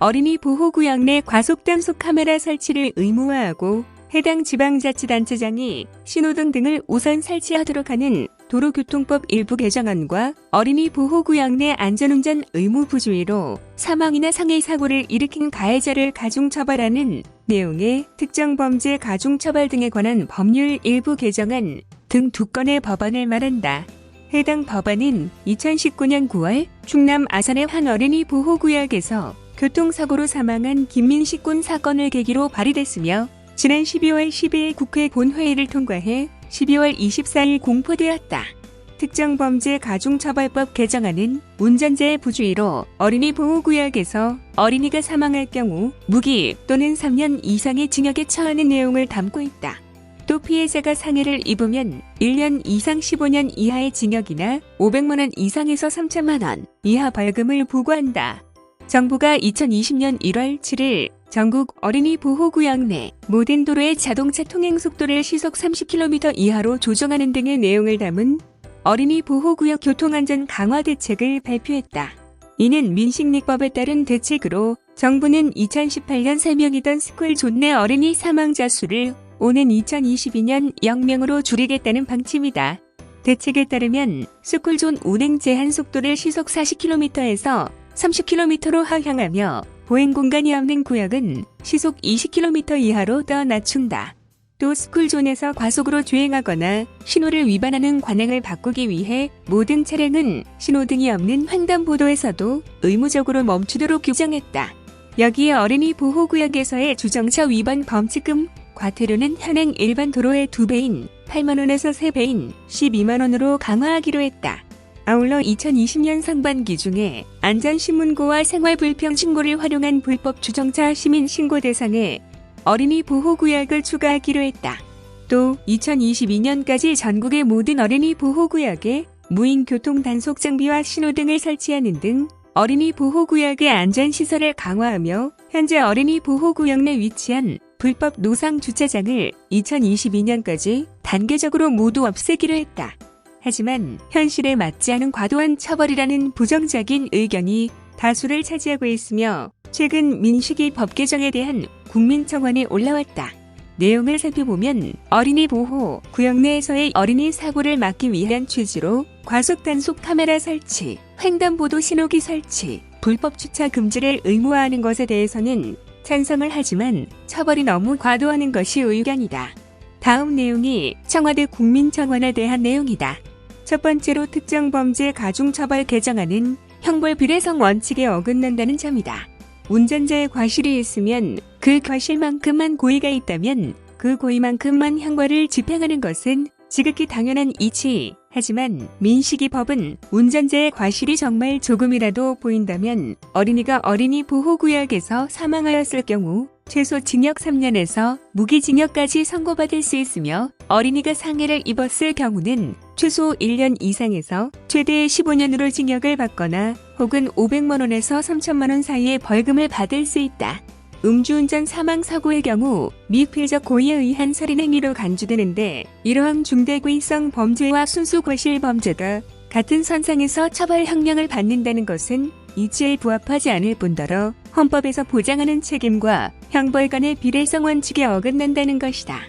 어린이 보호구역 내 과속단속 카메라 설치를 의무화하고 해당 지방자치단체장이 신호등 등을 우선 설치하도록 하는 도로교통법 일부 개정안과 어린이 보호구역 내 안전운전 의무 부주의로 사망이나 상해 사고를 일으킨 가해자를 가중처벌하는 내용의 특정 범죄 가중처벌 등에 관한 법률 일부 개정안 등 2건의 법안을 말한다. 해당 법안은 2019년 9월 충남 아산의 한 어린이 보호구역에서 교통사고로 사망한 김민식 군 사건을 계기로 발의됐으며 지난 12월 12일 국회 본회의를 통과해 12월 24일 공포되었다. 특정범죄 가중처벌법 개정안은 운전자의 부주의로 어린이 보호구역에서 어린이가 사망할 경우 무기 또는 3년 이상의 징역에 처하는 내용을 담고 있다. 또 피해자가 상해를 입으면 1년 이상 15년 이하의 징역이나 500만 원 이상에서 3천만 원 이하 벌금을 부과한다. 정부가 2020년 1월 7일 전국 어린이 보호구역 내 모든 도로의 자동차 통행속도를 시속 30km 이하로 조정하는 등의 내용을 담은 어린이 보호구역 교통안전 강화 대책을 발표했다. 이는 민식리법에 따른 대책으로 정부는 2018년 3명이던 스쿨존 내 어린이 사망자 수를 오는 2022년 0명으로 줄이겠다는 방침이다. 대책에 따르면 스쿨존 운행 제한 속도를 시속 40km에서 30km로 하향하며 보행 공간이 없는 구역은 시속 20km 이하로 더 낮춘다. 또 스쿨존에서 과속으로 주행하거나 신호를 위반하는 관행을 바꾸기 위해 모든 차량은 신호등이 없는 횡단보도에서도 의무적으로 멈추도록 규정했다. 여기에 어린이 보호구역에서의 주정차 위반 범칙금 과태료는 현행 일반 도로의 2배인 8만원에서 3배인 12만원으로 강화하기로 했다. 아울러 2020년 상반기 중에 안전신문고와 생활불평신고를 활용한 불법 주정차 시민신고 대상에 어린이 보호구역을 추가하기로 했다. 또 2022년까지 전국의 모든 어린이 보호구역에 무인 교통 단속 장비와 신호등을 설치하는 등 어린이 보호구역의 안전시설을 강화하며 현재 어린이 보호구역 내 위치한 불법 노상 주차장을 2022년까지 단계적으로 모두 없애기로 했다. 하지만 현실에 맞지 않은 과도한 처벌이라는 부정적인 의견이 다수를 차지하고 있으며 최근 민식이 법 개정에 대한 국민청원이 올라왔다. 내용을 살펴보면 어린이 보호 구역 내에서의 어린이 사고를 막기 위한 취지로 과속 단속 카메라 설치, 횡단보도 신호기 설치, 불법 주차 금지를 의무화하는 것에 대해서는 찬성을 하지만 처벌이 너무 과도하는 것이 의견이다. 다음 내용이 청와대 국민청원에 대한 내용이다. 첫 번째로 특정범죄 가중처벌 개정안은 형벌 비례성 원칙에 어긋난다는 점이다. 운전자의 과실이 있으면 그 과실만큼만 고의가 있다면 그 고의만큼만 형벌을 집행하는 것은 지극히 당연한 이치. 하지만 민식이 법은 운전자의 과실이 정말 조금이라도 보인다면 어린이가 어린이 보호구역에서 사망하였을 경우 최소 징역 3년에서 무기징역까지 선고받을 수 있으며 어린이가 상해를 입었을 경우는 최소 1년 이상에서 최대 15년으로 징역을 받거나 혹은 500만 원에서 3천만 원 사이의 벌금을 받을 수 있다. 음주운전 사망사고의 경우 미필적 고의에 의한 살인행위로 간주되는데 이러한 중대구의성 범죄와 순수과실 범죄가 같은 선상에서 처벌형량을 받는다는 것은 이치에 부합하지 않을 뿐더러 헌법에서 보장하는 책임과 형벌 간의 비례성 원칙에 어긋난다는 것이다.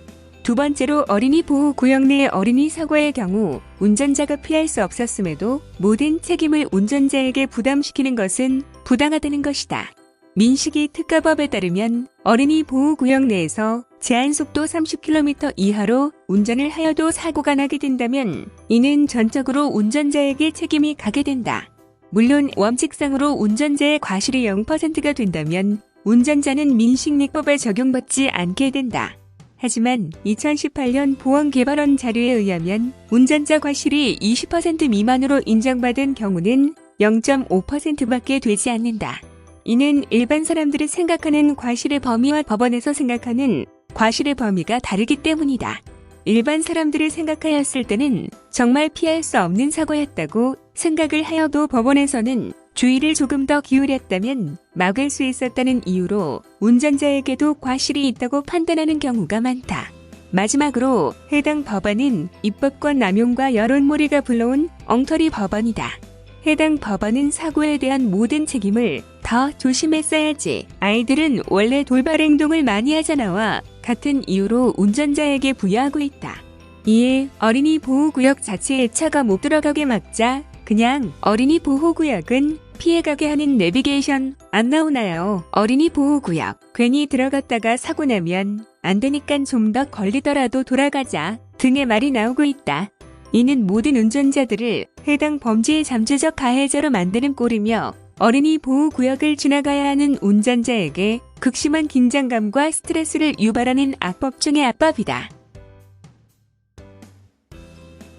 두 번째로 어린이 보호구역 내의 어린이 사고의 경우 운전자가 피할 수 없었음에도 모든 책임을 운전자에게 부담시키는 것은 부당하다는 것이다. 민식이 특가법에 따르면 어린이 보호구역 내에서 제한속도 30km 이하로 운전을 하여도 사고가 나게 된다면 이는 전적으로 운전자에게 책임이 가게 된다. 물론 원칙상으로 운전자의 과실이 0%가 된다면 운전자는 민식리법에 적용받지 않게 된다. 하지만 2018년 보안개발원 자료에 의하면 운전자 과실이 20% 미만으로 인정받은 경우는 0.5%밖에 되지 않는다. 이는 일반 사람들이 생각하는 과실의 범위와 법원에서 생각하는 과실의 범위가 다르기 때문이다. 일반 사람들이 생각하였을 때는 정말 피할 수 없는 사고였다고 생각을 하여도 법원에서는 주의를 조금 더 기울였다면 막을 수 있었다는 이유로 운전자에게도 과실이 있다고 판단하는 경우가 많다. 마지막으로 해당 법안은 입법권 남용과 여론몰이가 불러온 엉터리 법안이다. 해당 법원은 사고에 대한 모든 책임을 더 조심했어야지. 아이들은 원래 돌발 행동을 많이 하잖아와 같은 이유로 운전자에게 부여하고 있다. 이에 어린이 보호구역 자체에 차가 못 들어가게 막자 그냥 어린이 보호구역은 피해가게 하는 내비게이션 안 나오나요? 어린이 보호구역 괜히 들어갔다가 사고 나면 안 되니깐 좀 더 걸리더라도 돌아가자 등의 말이 나오고 있다. 이는 모든 운전자들을 해당 범죄의 잠재적 가해자로 만드는 꼴이며 어린이 보호구역을 지나가야 하는 운전자에게 극심한 긴장감과 스트레스를 유발하는 악법 중의 악법이다.